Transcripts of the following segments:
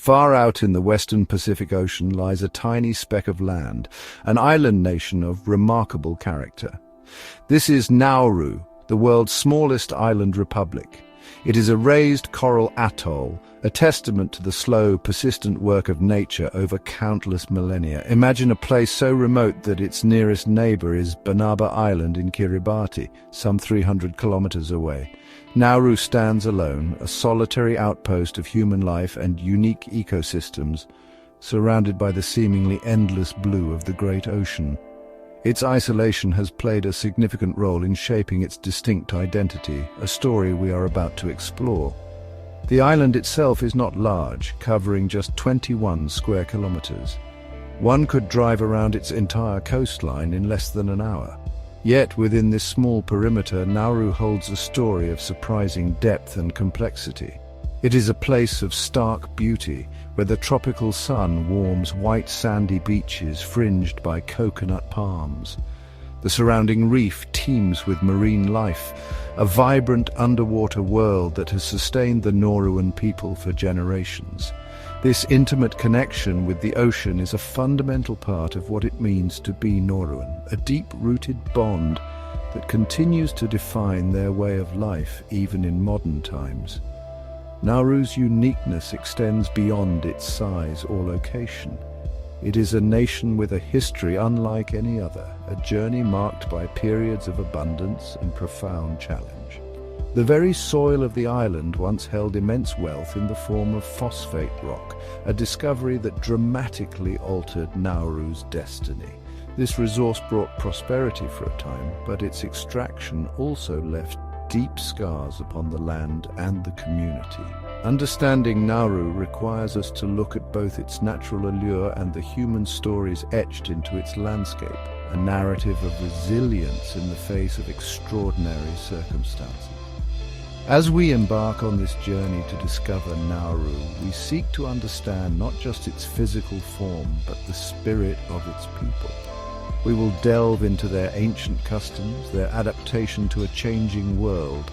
Far out in the western Pacific Ocean lies a tiny speck of land, an island nation of remarkable character. This is Nauru, the world's smallest island republic. It is a raised coral atoll, a testament to the slow, persistent work of nature over countless millennia. Imagine a place so remote that its nearest neighbor is Banaba Island in Kiribati, some 300 kilometers away. Nauru stands alone, a solitary outpost of human life and unique ecosystems, surrounded by the seemingly endless blue of the great ocean. Its isolation has played a significant role in shaping its distinct identity, a story we are about to explore. The island itself is not large, covering just 21 square kilometers. One could drive around its entire coastline in less than an hour. Yet within this small perimeter, Nauru holds a story of surprising depth and complexity. It is a place of stark beauty, where the tropical sun warms white sandy beaches fringed by coconut palms. The surrounding reef teems with marine life, a vibrant underwater world that has sustained the Nauruan people for generations. This intimate connection with the ocean is a fundamental part of what it means to be Nauruan, a deep-rooted bond that continues to define their way of life even in modern times. Nauru's uniqueness extends beyond its size or location. It is a nation with a history unlike any other, a journey marked by periods of abundance and profound challenge. The very soil of the island once held immense wealth in the form of phosphate rock, a discovery that dramatically altered Nauru's destiny. This resource brought prosperity for a time, but its extraction also left deep scars upon the land and the community. Understanding Nauru requires us to look at both its natural allure and the human stories etched into its landscape, a narrative of resilience in the face of extraordinary circumstances. As we embark on this journey to discover Nauru, we seek to understand not just its physical form, but the spirit of its people. We will delve into their ancient customs, their adaptation to a changing world,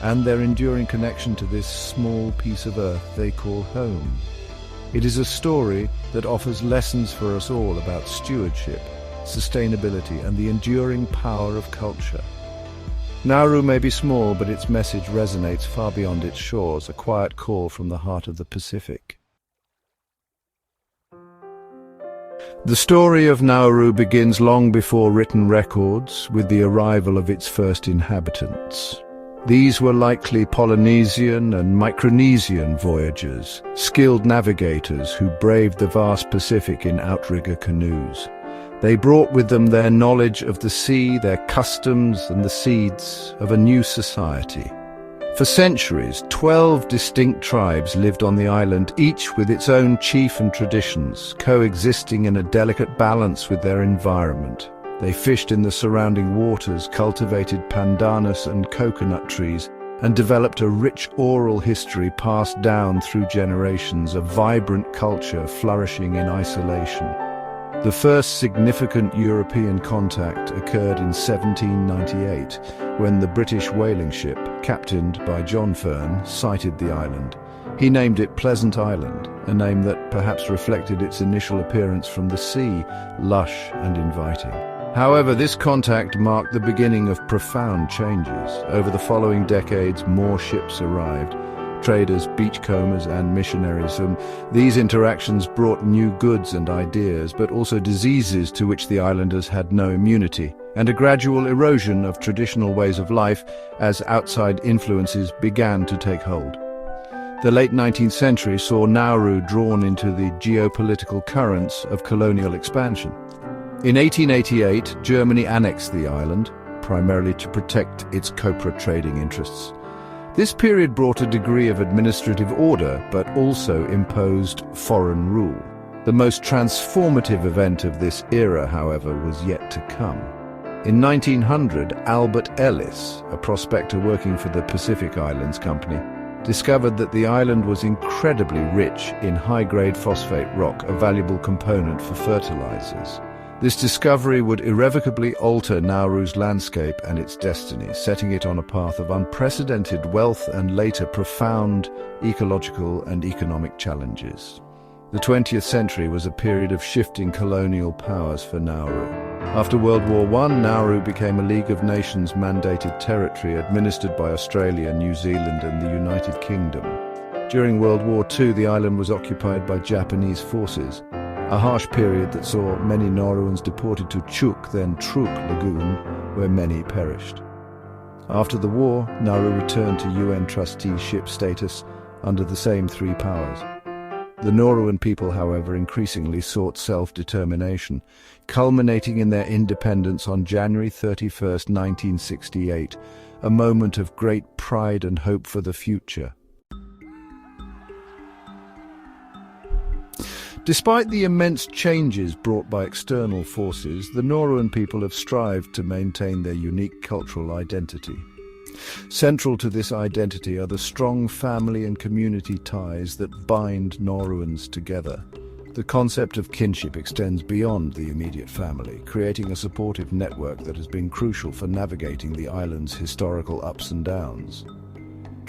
and their enduring connection to this small piece of earth they call home. It is a story that offers lessons for us all about stewardship, sustainability, and the enduring power of culture. Nauru may be small, but its message resonates far beyond its shores, a quiet call from the heart of the Pacific. The story of Nauru begins long before written records, with the arrival of its first inhabitants. These were likely Polynesian and Micronesian voyagers, skilled navigators who braved the vast Pacific in outrigger canoes. They brought with them their knowledge of the sea, their customs, and the seeds of a new society. For centuries, 12 distinct tribes lived on the island, each with its own chief and traditions, coexisting in a delicate balance with their environment. They fished in the surrounding waters, cultivated pandanus and coconut trees, and developed a rich oral history passed down through generations, a vibrant culture flourishing in isolation. The first significant European contact occurred in 1798, when the British whaling ship, captained by John Fern, sighted the island. He named it Pleasant Island, a name that perhaps reflected its initial appearance from the sea, lush and inviting. However, this contact marked the beginning of profound changes. Over the following decades, more ships arrived, traders, beachcombers, and missionaries. These interactions brought new goods and ideas, but also diseases to which the islanders had no immunity, and a gradual erosion of traditional ways of life as outside influences began to take hold. The late 19th century saw Nauru drawn into the geopolitical currents of colonial expansion. In 1888, Germany annexed the island, primarily to protect its copra trading interests. This period brought a degree of administrative order, but also imposed foreign rule. The most transformative event of this era, however, was yet to come. In 1900, Albert Ellis, a prospector working for the Pacific Islands Company, discovered that the island was incredibly rich in high-grade phosphate rock, a valuable component for fertilizers. This discovery would irrevocably alter Nauru's landscape and its destiny, setting it on a path of unprecedented wealth and later profound ecological and economic challenges. The 20th century was a period of shifting colonial powers for Nauru. After World War I, Nauru became a League of Nations mandated territory administered by Australia, New Zealand and the United Kingdom. During World War II, the island was occupied by Japanese forces, a harsh period that saw many Nauruans deported to Chuuk, then Truk Lagoon, where many perished. After the war, Nauru returned to UN trusteeship status under the same three powers. The Nauruan people, however, increasingly sought self-determination, culminating in their independence on January 31, 1968, a moment of great pride and hope for the future. Despite the immense changes brought by external forces, the Nauruan people have strived to maintain their unique cultural identity. Central to this identity are the strong family and community ties that bind Nauruans together. The concept of kinship extends beyond the immediate family, creating a supportive network that has been crucial for navigating the island's historical ups and downs.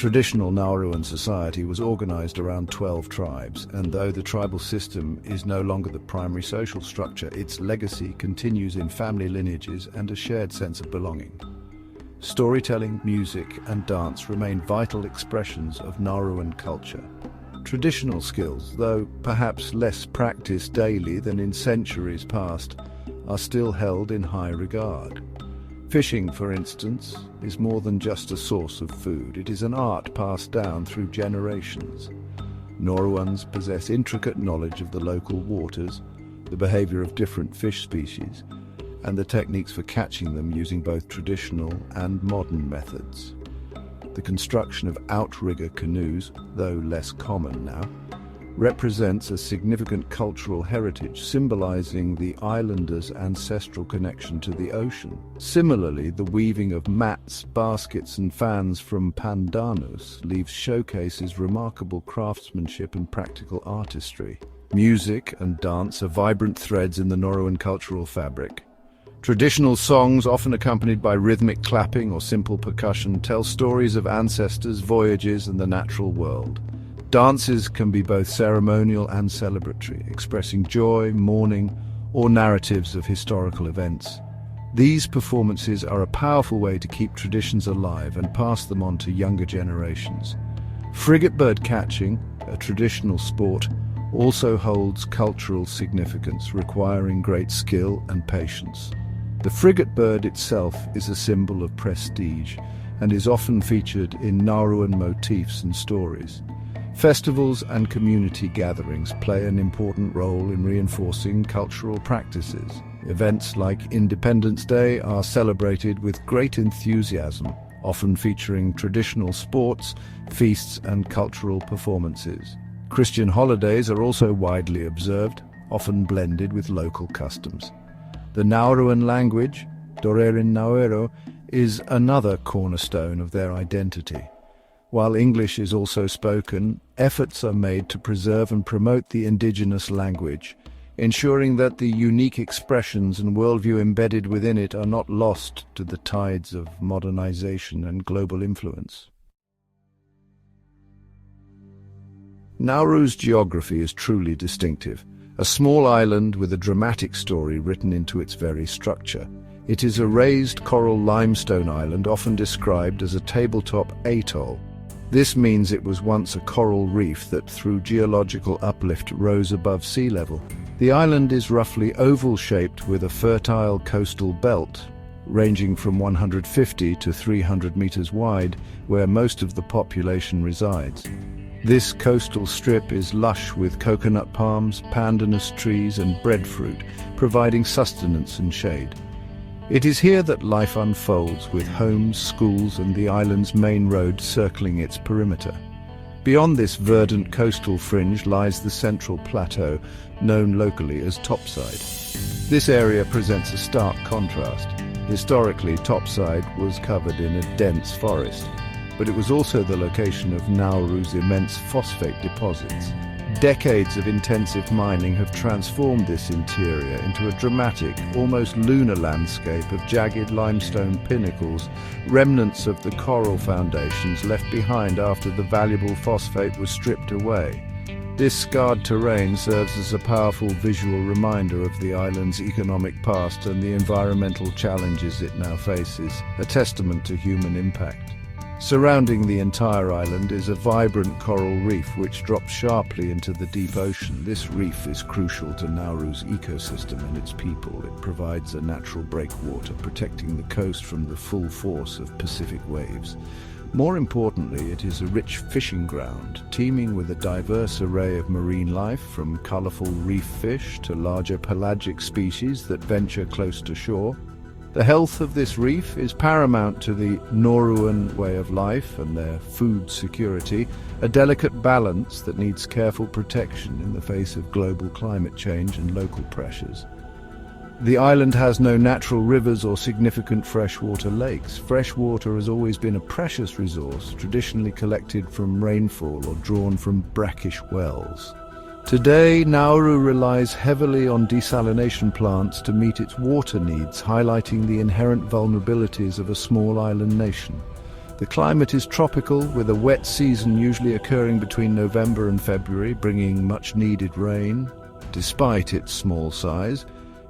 Traditional Nauruan society was organized around 12 tribes, and though the tribal system is no longer the primary social structure, its legacy continues in family lineages and a shared sense of belonging. Storytelling, music, and dance remain vital expressions of Nauruan culture. Traditional skills, though perhaps less practiced daily than in centuries past, are still held in high regard. Fishing, for instance, is more than just a source of food. It is an art passed down through generations. Nauruans possess intricate knowledge of the local waters, the behavior of different fish species, and the techniques for catching them using both traditional and modern methods. The construction of outrigger canoes, though less common now, represents a significant cultural heritage, symbolizing the islanders' ancestral connection to the ocean. Similarly, the weaving of mats, baskets and fans from pandanus showcases remarkable craftsmanship and practical artistry. Music and dance are vibrant threads in the Nauruan cultural fabric. Traditional songs, often accompanied by rhythmic clapping or simple percussion, tell stories of ancestors, voyages and the natural world. Dances can be both ceremonial and celebratory, expressing joy, mourning, or narratives of historical events. These performances are a powerful way to keep traditions alive and pass them on to younger generations. Frigate bird catching, a traditional sport, also holds cultural significance, requiring great skill and patience. The frigate bird itself is a symbol of prestige and is often featured in Nauruan motifs and stories. Festivals and community gatherings play an important role in reinforcing cultural practices. Events like Independence Day are celebrated with great enthusiasm, often featuring traditional sports, feasts and cultural performances. Christian holidays are also widely observed, often blended with local customs. The Nauruan language, Dorerin Nauru, is another cornerstone of their identity. While English is also spoken, efforts are made to preserve and promote the indigenous language, ensuring that the unique expressions and worldview embedded within it are not lost to the tides of modernization and global influence. Nauru's geography is truly distinctive, a small island with a dramatic story written into its very structure. It is a raised coral limestone island, often described as a tabletop atoll. This means it was once a coral reef that, through geological uplift, rose above sea level. The island is roughly oval-shaped with a fertile coastal belt, ranging from 150 to 300 meters wide, where most of the population resides. This coastal strip is lush with coconut palms, pandanus trees and breadfruit, providing sustenance and shade. It is here that life unfolds, with homes, schools and the island's main road circling its perimeter. Beyond this verdant coastal fringe lies the central plateau, known locally as Topside. This area presents a stark contrast. Historically, Topside was covered in a dense forest, but it was also the location of Nauru's immense phosphate deposits. Decades of intensive mining have transformed this interior into a dramatic, almost lunar landscape of jagged limestone pinnacles, remnants of the coral foundations left behind after the valuable phosphate was stripped away. This scarred terrain serves as a powerful visual reminder of the island's economic past and the environmental challenges it now faces, a testament to human impact. Surrounding the entire island is a vibrant coral reef which drops sharply into the deep ocean. This reef is crucial to Nauru's ecosystem and its people. It provides a natural breakwater, protecting the coast from the full force of Pacific waves. More importantly, it is a rich fishing ground, teeming with a diverse array of marine life, from colorful reef fish to larger pelagic species that venture close to shore. The health of this reef is paramount to the Nauruan way of life and their food security, a delicate balance that needs careful protection in the face of global climate change and local pressures. The island has no natural rivers or significant freshwater lakes. Fresh water has always been a precious resource, traditionally collected from rainfall or drawn from brackish wells. Today, Nauru relies heavily on desalination plants to meet its water needs, highlighting the inherent vulnerabilities of a small island nation. The climate is tropical, with a wet season usually occurring between November and February, bringing much-needed rain. Despite its small size,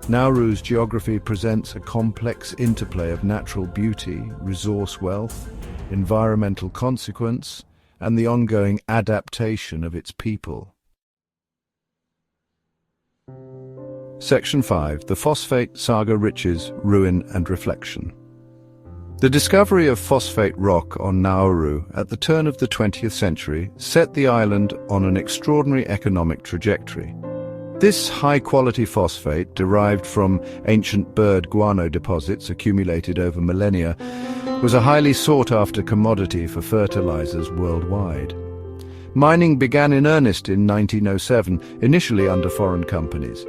Nauru's geography presents a complex interplay of natural beauty, resource wealth, environmental consequence, and the ongoing adaptation of its people. Section 5. The Phosphate Saga: Riches, Ruin and Reflection. The discovery of phosphate rock on Nauru at the turn of the 20th century set the island on an extraordinary economic trajectory. This high-quality phosphate, derived from ancient bird guano deposits accumulated over millennia, was a highly sought-after commodity for fertilizers worldwide. Mining began in earnest in 1907, initially under foreign companies.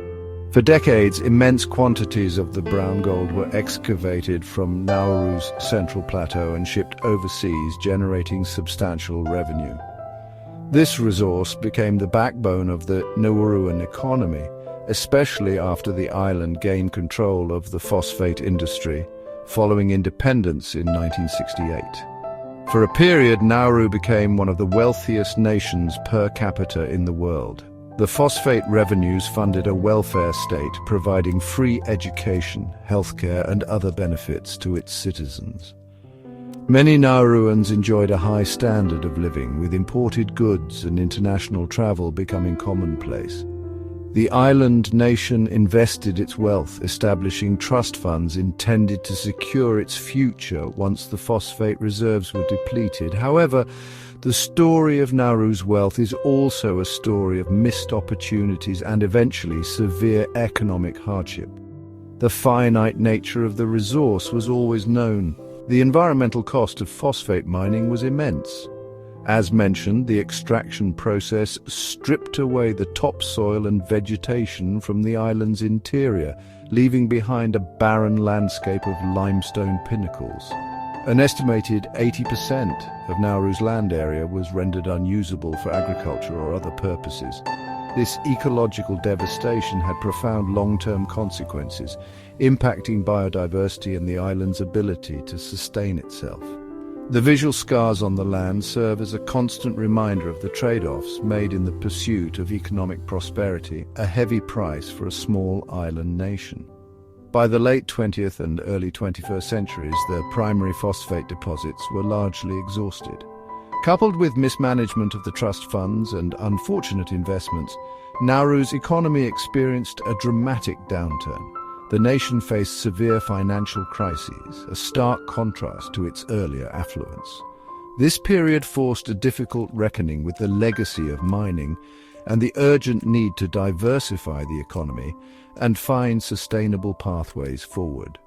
For decades, immense quantities of the brown gold were excavated from Nauru's central plateau and shipped overseas, generating substantial revenue. This resource became the backbone of the Nauruan economy, especially after the island gained control of the phosphate industry, following independence in 1968. For a period, Nauru became one of the wealthiest nations per capita in the world. The phosphate revenues funded a welfare state, providing free education, healthcare, and other benefits to its citizens. Many Nauruans enjoyed a high standard of living, with imported goods and international travel becoming commonplace. The island nation invested its wealth, establishing trust funds intended to secure its future once the phosphate reserves were depleted. However, the story of Nauru's wealth is also a story of missed opportunities and eventually severe economic hardship. The finite nature of the resource was always known. The environmental cost of phosphate mining was immense. As mentioned, the extraction process stripped away the topsoil and vegetation from the island's interior, leaving behind a barren landscape of limestone pinnacles. An estimated 80% of Nauru's land area was rendered unusable for agriculture or other purposes. This ecological devastation had profound long-term consequences, impacting biodiversity and the island's ability to sustain itself. The visual scars on the land serve as a constant reminder of the trade-offs made in the pursuit of economic prosperity, a heavy price for a small island nation. By the late 20th and early 21st centuries, the primary phosphate deposits were largely exhausted. Coupled with mismanagement of the trust funds and unfortunate investments, Nauru's economy experienced a dramatic downturn. The nation faced severe financial crises, a stark contrast to its earlier affluence. This period forced a difficult reckoning with the legacy of mining and the urgent need to diversify the economy and find sustainable pathways forward.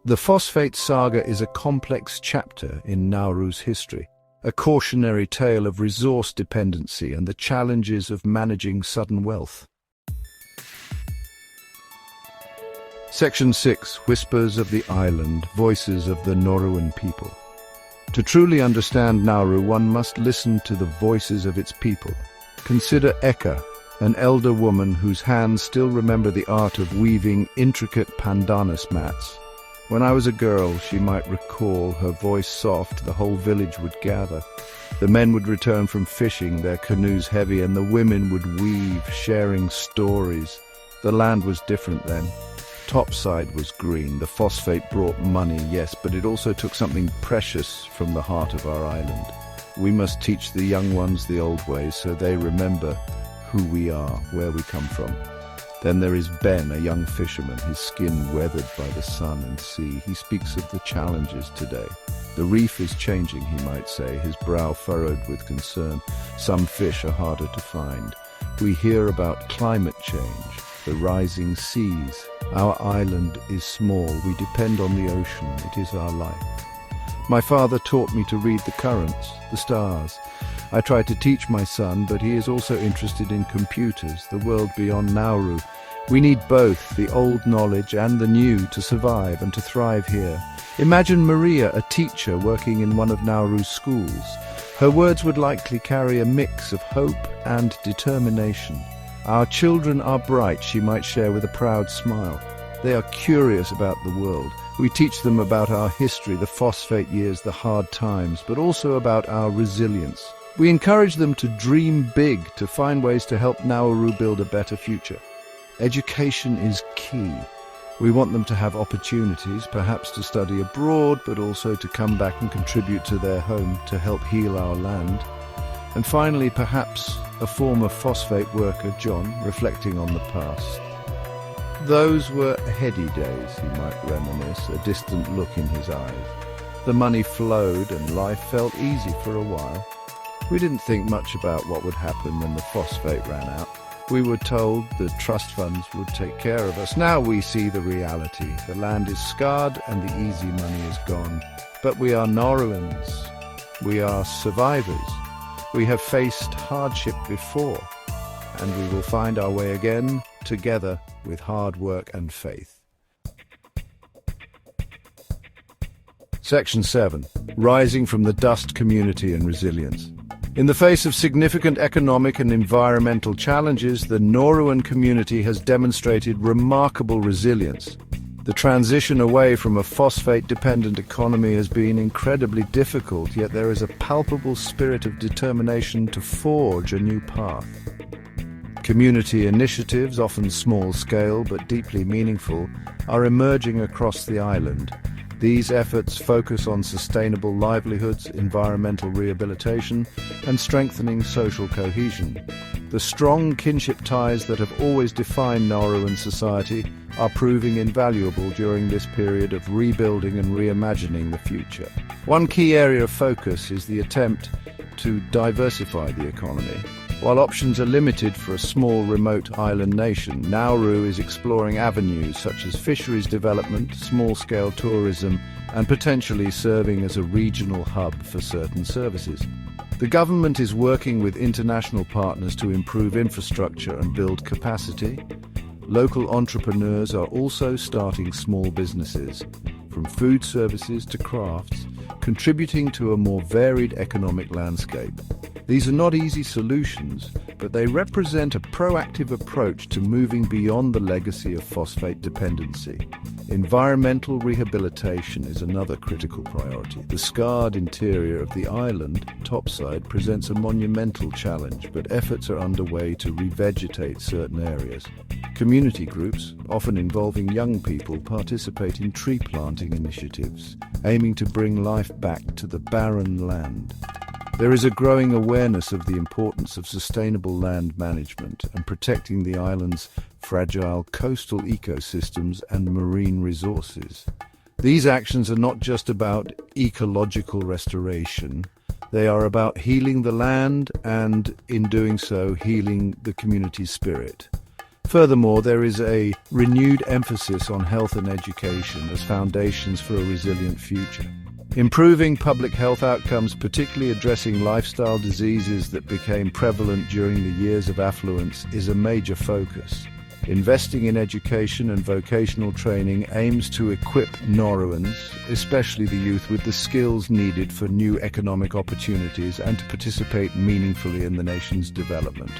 The phosphate saga is a complex chapter in Nauru's history, a cautionary tale of resource dependency and the challenges of managing sudden wealth. Section 6. Whispers of the Island, Voices of the Nauruan People. To truly understand Nauru, one must listen to the voices of its people. Consider Eka, an elder woman whose hands still remember the art of weaving intricate pandanus mats. When I was a girl, she might recall, her voice soft, the whole village would gather. The men would return from fishing, their canoes heavy, and the women would weave, sharing stories. The land was different then. Topside was green. The phosphate brought money, yes, but it also took something precious from the heart of our island. We must teach the young ones the old ways so they remember who we are, where we come from. Then there is Ben, a young fisherman, his skin weathered by the sun and sea. He speaks of the challenges today. The reef is changing, he might say, his brow furrowed with concern. Some fish are harder to find. We hear about climate change, the rising seas. Our island is small. We depend on the ocean. It is our life. My father taught me to read the currents, the stars. I try to teach my son, but he is also interested in computers, the world beyond Nauru. We need both the old knowledge and the new to survive and to thrive here. Imagine Maria, a teacher working in one of Nauru's schools. Her words would likely carry a mix of hope and determination. Our children are bright, she might share with a proud smile. They are curious about the world. We teach them about our history, the phosphate years, the hard times, but also about our resilience. We encourage them to dream big, to find ways to help Nauru build a better future. Education is key. We want them to have opportunities, perhaps to study abroad, but also to come back and contribute to their home to help heal our land. And finally, perhaps a former phosphate worker, John, reflecting on the past. Those were heady days, he might reminisce, a distant look in his eyes. The money flowed and life felt easy for a while. We didn't think much about what would happen when the phosphate ran out. We were told the trust funds would take care of us. Now we see the reality. The land is scarred and the easy money is gone. But we are Nauruans. We are survivors. We have faced hardship before, and we will find our way again, together with hard work and faith. Section 7. Rising from the dust, community and resilience. In the face of significant economic and environmental challenges, the Nauruan community has demonstrated remarkable resilience. The transition away from a phosphate-dependent economy has been incredibly difficult, yet there is a palpable spirit of determination to forge a new path. Community initiatives, often small-scale but deeply meaningful, are emerging across the island. These efforts focus on sustainable livelihoods, environmental rehabilitation, and strengthening social cohesion. The strong kinship ties that have always defined Nauruan society are proving invaluable during this period of rebuilding and reimagining the future. One key area of focus is the attempt to diversify the economy. While options are limited for a small, remote island nation, Nauru is exploring avenues such as fisheries development, small-scale tourism, and potentially serving as a regional hub for certain services. The government is working with international partners to improve infrastructure and build capacity. Local entrepreneurs are also starting small businesses, from food services to crafts, contributing to a more varied economic landscape. These are not easy solutions, but they represent a proactive approach to moving beyond the legacy of phosphate dependency. Environmental rehabilitation is another critical priority. The scarred interior of the island, topside, presents a monumental challenge, but efforts are underway to revegetate certain areas. Community groups, often involving young people, participate in tree planting initiatives, aiming to bring life back to the barren land. There is a growing awareness of the importance of sustainable land management and protecting the island's fragile coastal ecosystems and marine resources. These actions are not just about ecological restoration, they are about healing the land and, in doing so, healing the community's spirit. Furthermore, there is a renewed emphasis on health and education as foundations for a resilient future. Improving public health outcomes, particularly addressing lifestyle diseases that became prevalent during the years of affluence, is a major focus. Investing in education and vocational training aims to equip Nauruans, especially the youth, with the skills needed for new economic opportunities and to participate meaningfully in the nation's development.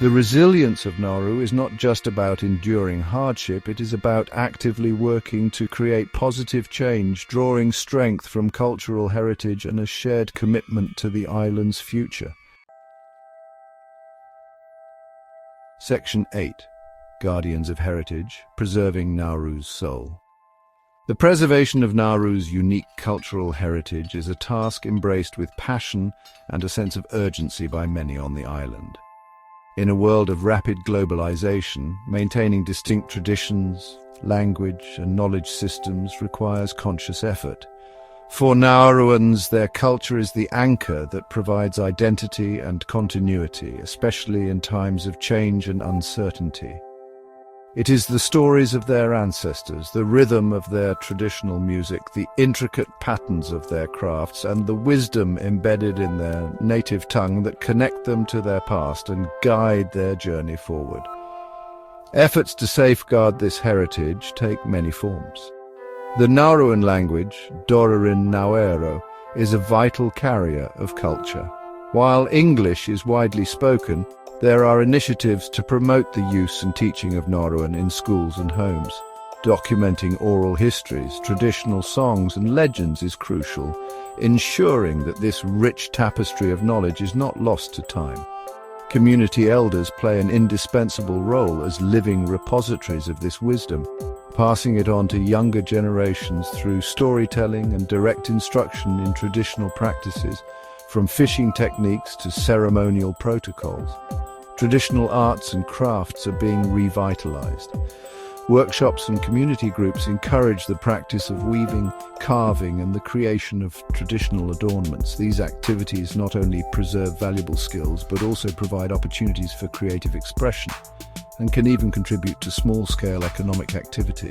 The resilience of Nauru is not just about enduring hardship, it is about actively working to create positive change, drawing strength from cultural heritage and a shared commitment to the island's future. Section 8. Guardians of Heritage, Preserving Nauru's Soul. The preservation of Nauru's unique cultural heritage is a task embraced with passion and a sense of urgency by many on the island. In a world of rapid globalization, maintaining distinct traditions, language, and knowledge systems requires conscious effort. For Nauruans, their culture is the anchor that provides identity and continuity, especially in times of change and uncertainty. It is the stories of their ancestors, the rhythm of their traditional music, the intricate patterns of their crafts, and the wisdom embedded in their native tongue that connect them to their past and guide their journey forward. Efforts to safeguard this heritage take many forms. The Nauruan language, Dorarin Nauero, is a vital carrier of culture. While English is widely spoken, there are initiatives to promote the use and teaching of Nauruan in schools and homes. Documenting oral histories, traditional songs and legends is crucial, ensuring that this rich tapestry of knowledge is not lost to time. Community elders play an indispensable role as living repositories of this wisdom, passing it on to younger generations through storytelling and direct instruction in traditional practices, from fishing techniques to ceremonial protocols. Traditional arts and crafts are being revitalized. Workshops and community groups encourage the practice of weaving, carving, and the creation of traditional adornments. These activities not only preserve valuable skills, but also provide opportunities for creative expression, and can even contribute to small-scale economic activity.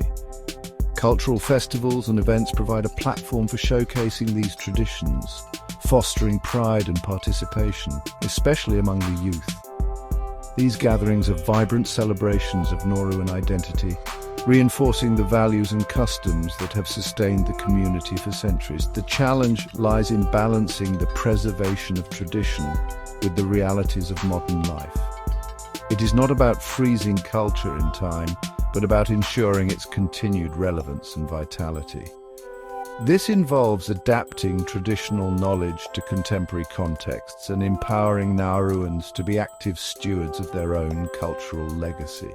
Cultural festivals and events provide a platform for showcasing these traditions, fostering pride and participation, especially among the youth. These gatherings are vibrant celebrations of Nauruan identity, reinforcing the values and customs that have sustained the community for centuries. The challenge lies in balancing the preservation of tradition with the realities of modern life. It is not about freezing culture in time, but about ensuring its continued relevance and vitality. This involves adapting traditional knowledge to contemporary contexts and empowering Nauruans to be active stewards of their own cultural legacy.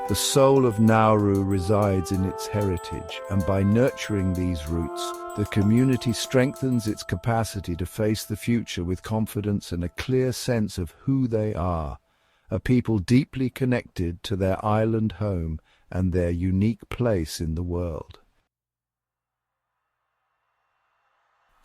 The soul of Nauru resides in its heritage, and by nurturing these roots, the community strengthens its capacity to face the future with confidence and a clear sense of who they are, a people deeply connected to their island home and their unique place in the world.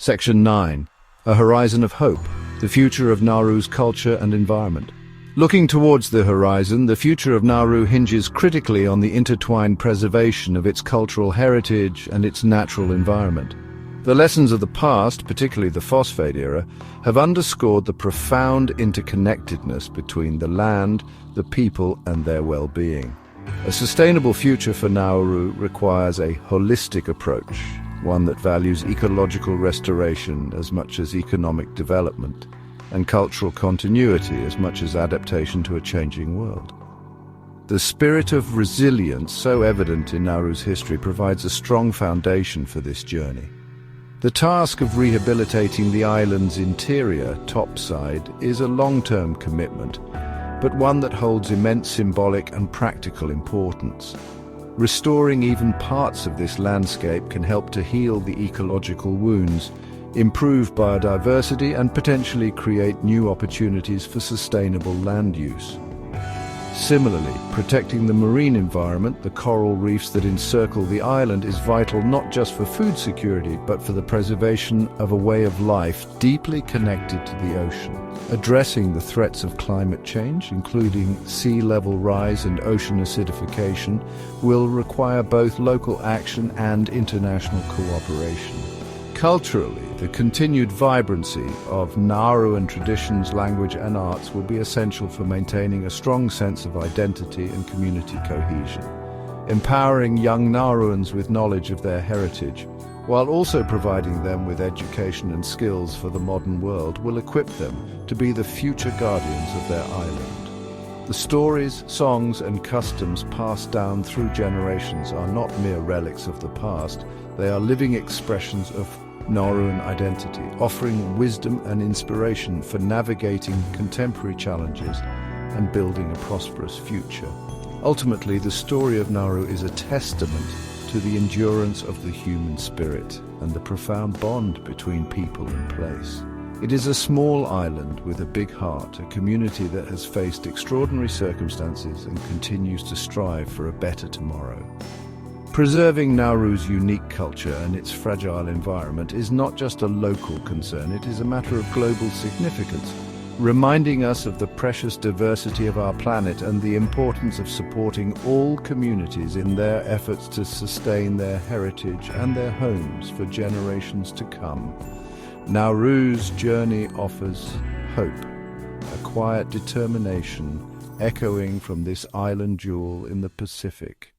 Section 9. A Horizon of Hope, the future of Nauru's culture and environment. Looking towards the horizon, the future of Nauru hinges critically on the intertwined preservation of its cultural heritage and its natural environment. The lessons of the past, particularly the phosphate era, have underscored the profound interconnectedness between the land, the people, and their well-being. A sustainable future for Nauru requires a holistic approach, one that values ecological restoration as much as economic development, and cultural continuity as much as adaptation to a changing world. The spirit of resilience, so evident in Nauru's history, provides a strong foundation for this journey. The task of rehabilitating the island's interior topside is a long-term commitment, but one that holds immense symbolic and practical importance. Restoring even parts of this landscape can help to heal the ecological wounds, improve biodiversity, and potentially create new opportunities for sustainable land use. Similarly, protecting the marine environment, the coral reefs that encircle the island, is vital not just for food security, but for the preservation of a way of life deeply connected to the ocean. Addressing the threats of climate change, including sea level rise and ocean acidification, will require both local action and international cooperation. Culturally, the continued vibrancy of Nauruan traditions, language and arts will be essential for maintaining a strong sense of identity and community cohesion. Empowering young Nauruans with knowledge of their heritage, while also providing them with education and skills for the modern world, will equip them to be the future guardians of their island. The stories, songs and customs passed down through generations are not mere relics of the past. They are living expressions of Nauruan identity, offering wisdom and inspiration for navigating contemporary challenges and building a prosperous future. Ultimately, the story of Nauru is a testament to the endurance of the human spirit and the profound bond between people and place. It is a small island with a big heart, a community that has faced extraordinary circumstances and continues to strive for a better tomorrow. Preserving Nauru's unique culture and its fragile environment is not just a local concern, it is a matter of global significance, reminding us of the precious diversity of our planet and the importance of supporting all communities in their efforts to sustain their heritage and their homes for generations to come. Nauru's journey offers hope, a quiet determination echoing from this island jewel in the Pacific.